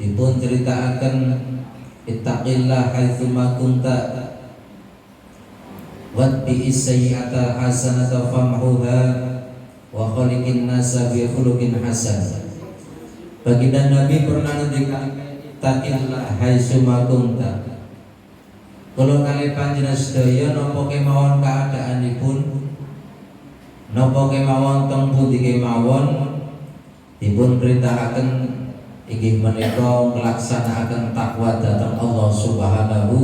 dipun ceritakaken ittaqillah haitsuma kunta watbi'is sayyi'ata hasanata famhuha wa khaliqin nasa bi khuluqin hasan. Baginda Nabi pernah ngendikan ittaqillah haitsuma kunta. Kula kalih panjenengan sedaya napa kemawon keadaanipun, napa kemawon teng pundi kemawon, dipun perintahaken inggih menika nglaksanakaken takwa dhateng Allah Subhanahu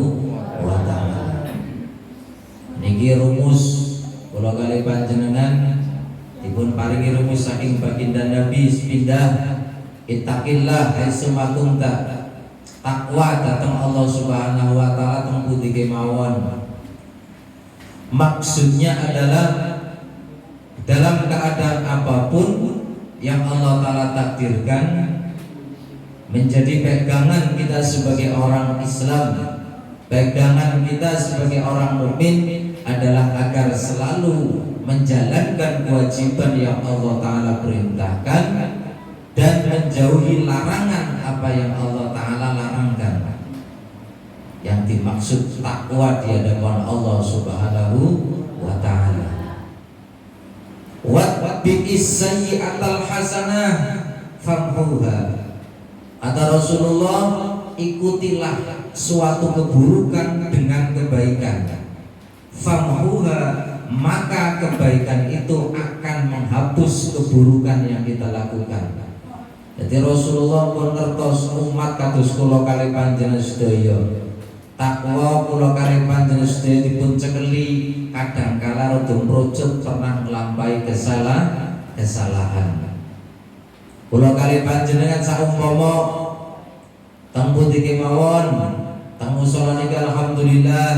wa taala. Niki rumus kula kalih panjenengan dipun paringi rumus saking baginda Nabi sepindah ittaqillah haitsuma kunta. Takwa datang Allah Subhanahu wa taala teng pundi kemawon. Maksudnya adalah dalam keadaan apapun yang Allah taala takdirkan menjadi pegangan kita sebagai orang Islam, pegangan kita sebagai orang mukmin adalah agar selalu menjalankan kewajiban yang Allah taala perintahkan dan menjauhi larangan apa yang Allah taala larangkan. Yang dimaksud takwa di hadapan Allah Subhanahu wa taala. Wa bi'is sayyi'atal hasanah famhuha. Kata Rasulullah, ikutilah suatu keburukan dengan kebaikan. Famhuha, maka kebaikan itu akan menghapus keburukan yang kita lakukan. Jadi Rasulullah pun ngertos umat kados kula kalih panjenengan sedaya. Takwa kula kalih panjenengan sedaya dipun cekeli kadang kala rada mrojot pernah nglampahi kesalahan. Kula kalih panjenengan saumpama teng pundi kemawon, teng musala niki alhamdulillah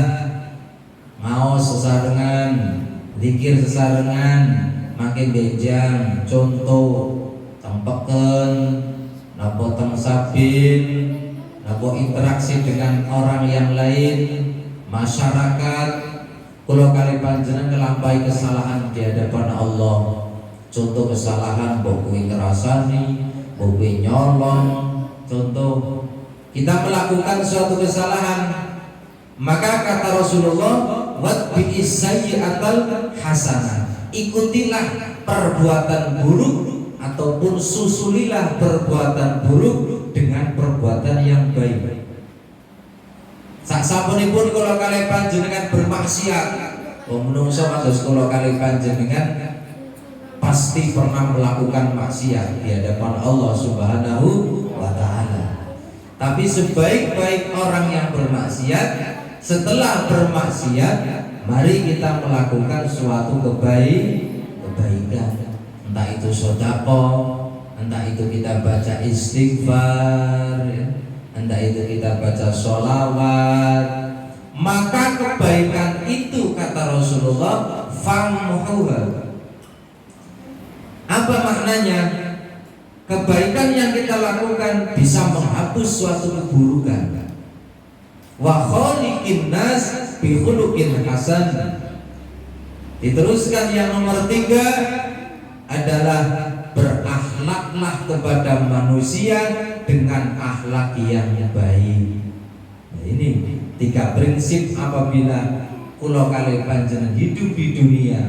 maos sesarengan, zikir sesarengan, makin benjang, contoh tempeken, napa teng sabin, napa interaksi dengan orang yang lain, masyarakat. Kula kalih panjenengan ngelampahi kesalahan di hadapan Allah. Contoh kesalahan mbok kuwi ngrasani, mbok kuwi nyolong. Contoh kita melakukan suatu kesalahan, maka kata Rasulullah, watbi'is sayyi'atal hasanah. Ikutilah perbuatan buruk ataupun susulilah perbuatan buruk dengan perbuatan yang baik. Sasampunipun kula kalih panjenengan bermaksiat, menungso kados kula kalih panjenengan pasti pernah melakukan maksiat di hadapan Allah Subhanahu wa taala. Tapi sebaik-baik orang yang bermaksiat, setelah bermaksiat, mari kita melakukan suatu kebaikan. Entah itu sedekah, entah itu kita baca istighfar, entah itu kita baca sholawat, maka kebaikan itu kata Rasulullah famhuha. Apa maknanya? Kebaikan yang kita lakukan bisa menghapus suatu keburukan. Wa khaliqin nas bi khuluqin hasan. Diteruskan yang nomor 3 adalah berakhlaklah kepada manusia dengan akhlak yang baik. Nah, ini 3 prinsip apabila kula kalih panjenengan hidup di dunia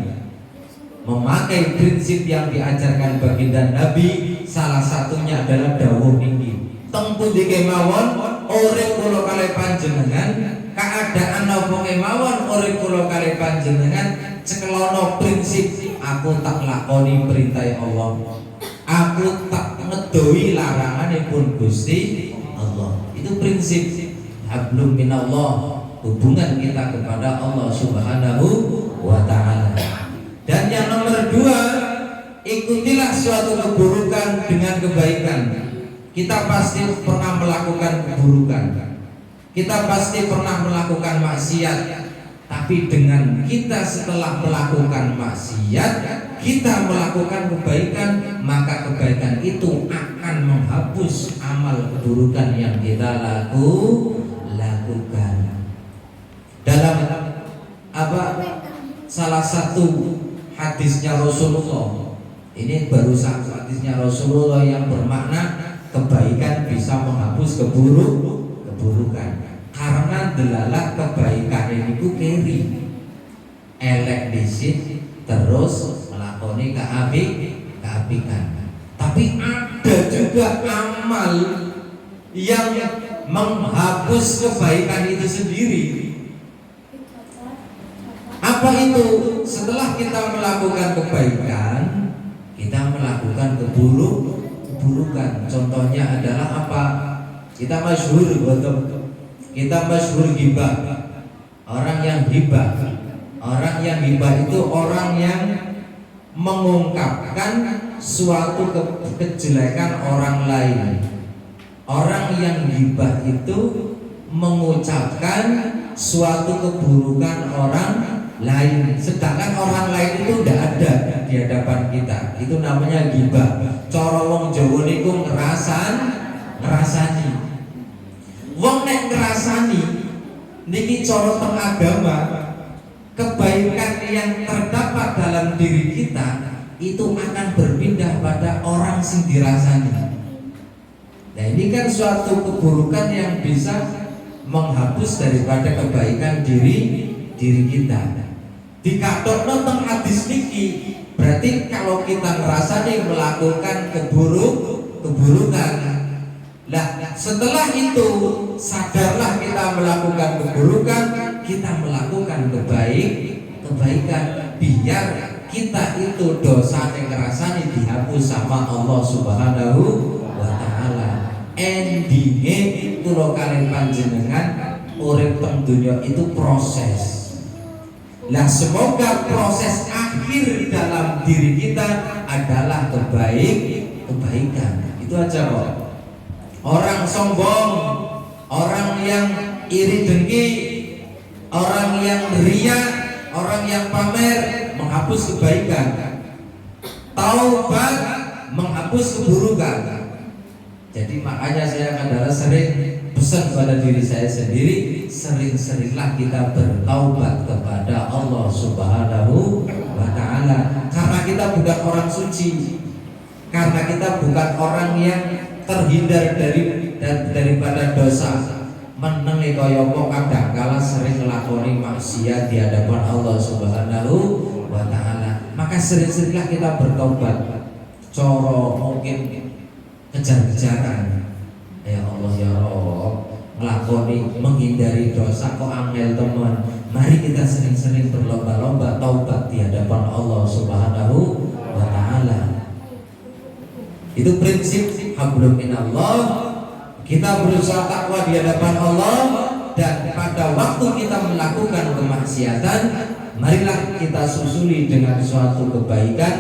memakai prinsip yang diajarkan baginda Nabi. Salah satunya adalah dawuh niki, teng pundi kemawon urip kula kalih panjenengan, keadaan napa kemawon urip kula kalih panjenengan, cekelono prinsip aku tak lakoni perintah Allah, aku tak ngedohi laranganipun Gusti Allah. Itu prinsip hablum minallah, hubungan kita kepada Allah Subhanahu wa taala. Dan yang nomor 2, ikutilah suatu keburukan dengan kebaikan. Kita pasti pernah melakukan keburukan, kita pasti pernah melakukan maksiat. Tapi dengan kita setelah melakukan maksiat, kita melakukan kebaikan, maka kebaikan itu akan menghapus amal keburukan yang kita lakukan. Dalam salah satu hadisnya Rasulullah, ini baru satu hadisnya Rasulullah yang bermakna kebaikan bisa menghapus keburukan. Karena delalah kebaikan ini ku keri elek dhisik terus melakoni keapikan. Tapi ada juga amal yang menghapus kebaikan itu sendiri. Apa itu? Setelah kita melakukan kebaikan, kita melakukan keburukan. Contohnya adalah apa? Kita masyhur ghibah. Orang yang ghibah itu orang yang mengungkapkan suatu kejelekan orang lain. Orang yang ghibah itu mengucapkan suatu keburukan orang lain, sedangkan orang lain itu tidak ada di hadapan kita. Itu namanya ghibah. Cara wong Jawa niku ngrasani. Wong nek ngrasani niki cara teng agama, kebaikan yang terdapat dalam diri kita itu akan berpindah pada orang sing dirasani. Nah, ini kan suatu keburukan yang bisa menghapus daripada kebaikan diri kita. Dikatokno teng hadis niki, berarti kalau kita ngrasani melakukan keburukan. Lah, setelah itu sadarlah kita melakukan keburukan, kita melakukan kebaikan biar kita itu dosa yang ngrasani dihapus sama Allah Subhanahu wa taala. Endinge kula kalian panjenengan urip teng dunya itu proses. Nah, semoga proses akhir dalam diri kita adalah kebaikan. Itu aja kok. Orang sombong, orang yang iri dengki, orang yang ria, orang yang pamer menghapus kebaikan. Taubat menghapus keburukan. Jadi makanya saya kadang sering pesan pada diri saya sendiri, sering-seringlah kita bertaubat kepada Allah Subhanahu wa taala. Karena kita bukan orang suci, karena kita bukan orang yang terhindar daripada dosa. Menengi kaya apa kadang kala sering nglakoni maksiat di hadapan Allah Subhanahu wa taala. Maka sering-seringlah kita bertobat. Coro mungkin kejar-kejaran. Ya Allah ya Rabb, nglakoni menghindari dosa kok angel teman. Mari kita sering-sering berlomba-lomba taubat di hadapan Allah Subhanahu wa taala. Itu prinsip hablum minallah. Kita berusaha takwa di hadapan Allah, dan pada waktu kita melakukan kemaksiatan, marilah kita susuli dengan suatu kebaikan,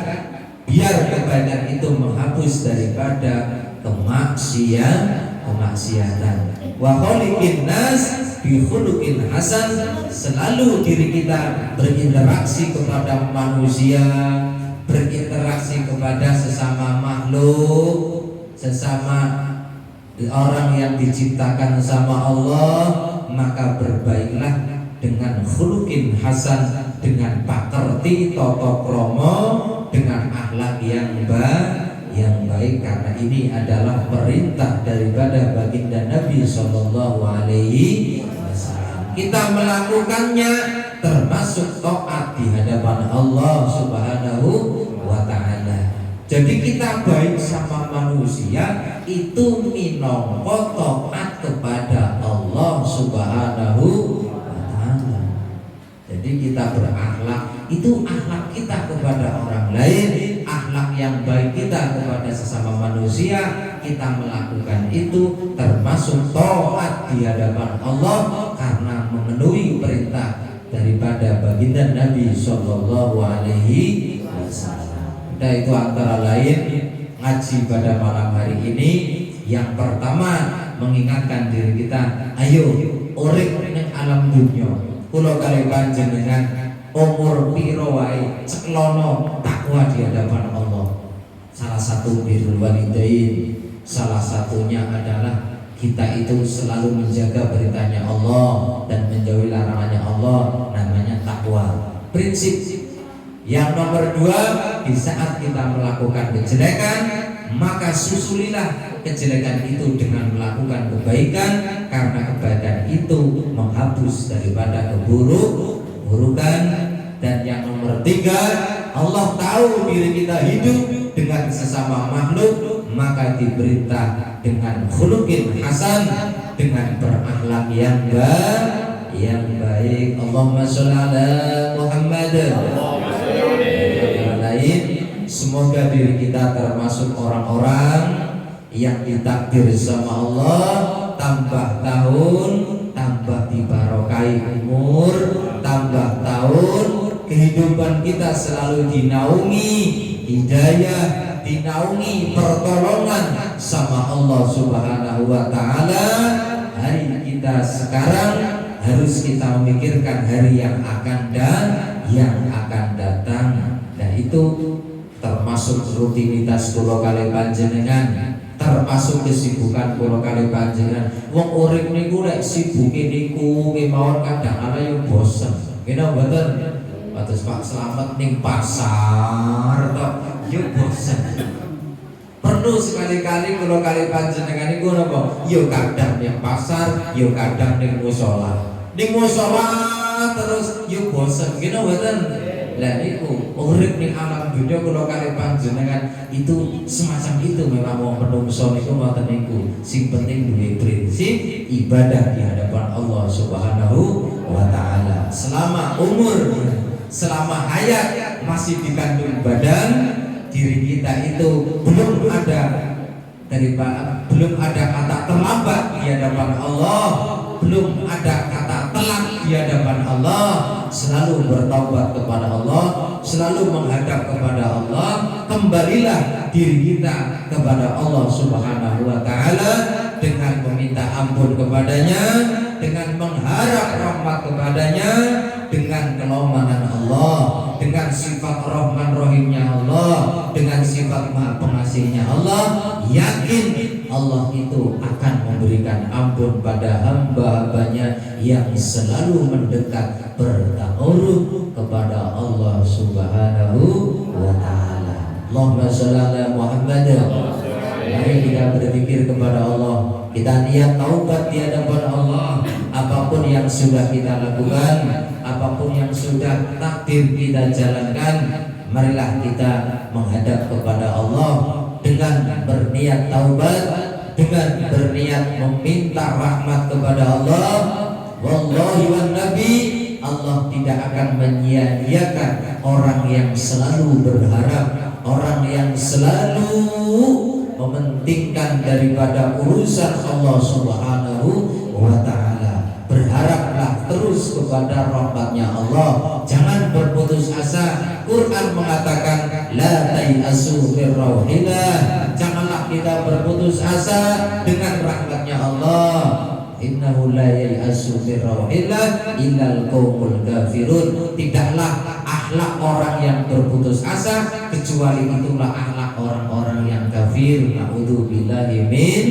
biar kebaikan itu menghapus daripada kemaksiatan. Wa khaliqin nas bi khuluqin hasan. Selalu diri kita berinteraksi kepada manusia, berinteraksi kepada sesama makhluk, sesama orang yang diciptakan sama Allah, maka berbaiklah dengan khuluqin hasan, dengan pakerti tata krama, dengan akhlak yang baik, karena ini adalah perintah daripada baginda Nabi sallallahu alaihi wasallam. Kita melakukannya termasuk taat di hadapan Allah Subhanahu wa taala. Jadi kita baik sama manusia itu minangka taat kepada Allah Subhanahu wa taala. Jadi kita berakhlak, itu akhlak kita kepada orang lain, akhlak yang baik kita kepada sesama manusia, kita melakukan itu termasuk taat di hadapan Allah karena memenuhi perintah daripada baginda Nabi sallallahu alaihi wasallam. Nah, itu antara lain ngaji pada malam hari ini. Yang pertama, mengingatkan diri kita, ayo urip ning alam dunya. Kula kali panjenengan umur piro wae ceklono takwa di hadapan Allah. Salah satu birrul walidain, salah satunya adalah kita itu selalu menjaga perintahnya Allah dan menjauhi larangannya Allah, namanya takwa. Prinsip yang nomor 2, di saat kita melakukan kejelekan, maka susulilah kejelekan itu dengan melakukan kebaikan. kebaikan, karena kebaikan itu menghapus daripada keburukan. Dan yang nomor 3, Allah tahu diri kita hidup dengan sesama makhluk, maka diperintah dengan khuluqin hasan, dengan berakhlak yang baik. Allahumma sholli ala Muhammad. Semoga diri kita termasuk orang-orang yang ditakdir sama Allah, tambah tahun, tambah dibarokai umur, tambah tahun, kehidupan kita selalu dinaungi hidayah, dinaungi pertolongan sama Allah Subhanahu wa Ta'ala. Hari kita sekarang harus kita memikirkan hari yang akan datang. Nah, itu termasuk rutinitas kula kali panjenengan, termasuk kesibukan kula kali panjenengan. Wong urip niku lek sibuke niku kemawon kadang ana yo bosen. Kena mboten? Atus Pak Slamet ning pasar tok yo bosen. Perlu sekali-kali kula kali panjenengan niku napa? Yo kadang ning pasar, yo kadang ning musala. Ning musala terus yo bosen. Kena mboten? Lah niku urip ning alam dunya kula kali panjenengan itu semacam itu. Memang wong menungso niku ngoten niku. Sing penting duwe prinsip ibadah di hadapan Allah Subhanahu wa Ta'ala. Selama umur, selama hayat masih dikandung badan, diri kita itu belum ada kata terlambat di hadapan Allah, belum ada kata telat di hadapan Allah. Selalu bertaubat kepada Allah, selalu menghadap kepada Allah. Kembalilah diri kita kepada Allah Subhanahu wa Ta'ala dengan meminta ampun kepadanya, dengan mengharap rahmat kepadanya, dengan kelemahan Allah, dengan sifat Rahman Rahimnya Allah, dengan sifat Maha Pengasihnya Allah. Yakin Allah itu akan memberikan ampun pada hamba-hambanya yang selalu mendekat bertakarub kepada Allah Subhanahu wa Ta'ala. Allahumma sholli ala Muhammad. Mari kita berzikir kepada Allah, kita niat taubat di hadapan Allah. Apapun yang sudah kita lakukan, apapun yang sudah takdir kita jalankan, marilah kita menghadap kepada Allah dengan berniat taubat, dengan berniat meminta rahmat kepada Allah. Wallahi wan nabi, Allah tidak akan menyia-nyiakan orang yang selalu berharap, orang yang selalu mementingkan daripada urusan Allah Subhanahu wa Ta'ala. Berharaplah terus kepada rahmatnya Allah, jangan berputus asa. Quran mengatakan la tayasu min rauhillah, janganlah kita berputus asa dengan rahmatnya Allah. Innahu la yayasu min rauhillah illal qaumul kafirun. Tidaklah akhlak orang yang berputus asa kecuali itulah akhlak orang-orang yang kafir. Na'udzubillahi min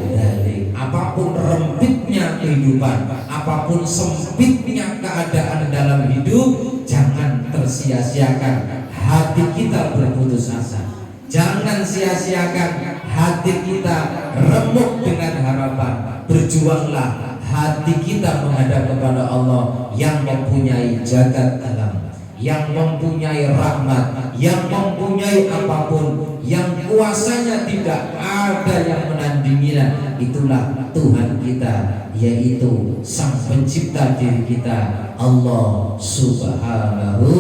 dzalik. Apapun rempitnya kehidupan, apapun sempitnya keadaan dalam hidup, jangan tersia-siakan hati kita berputus asa. Jangan sia-siakan hati kita remuk dengan harapan. Berjuanglah hati kita menghadap kepada Allah yang mempunyai jagat alam, yang mempunyai rahmat, yang mempunyai apapun, yang kuasanya tidak ada yang menandinginya. Itulah Tuhan kita, yaitu Sang Pencipta diri kita, Allah Subhanahu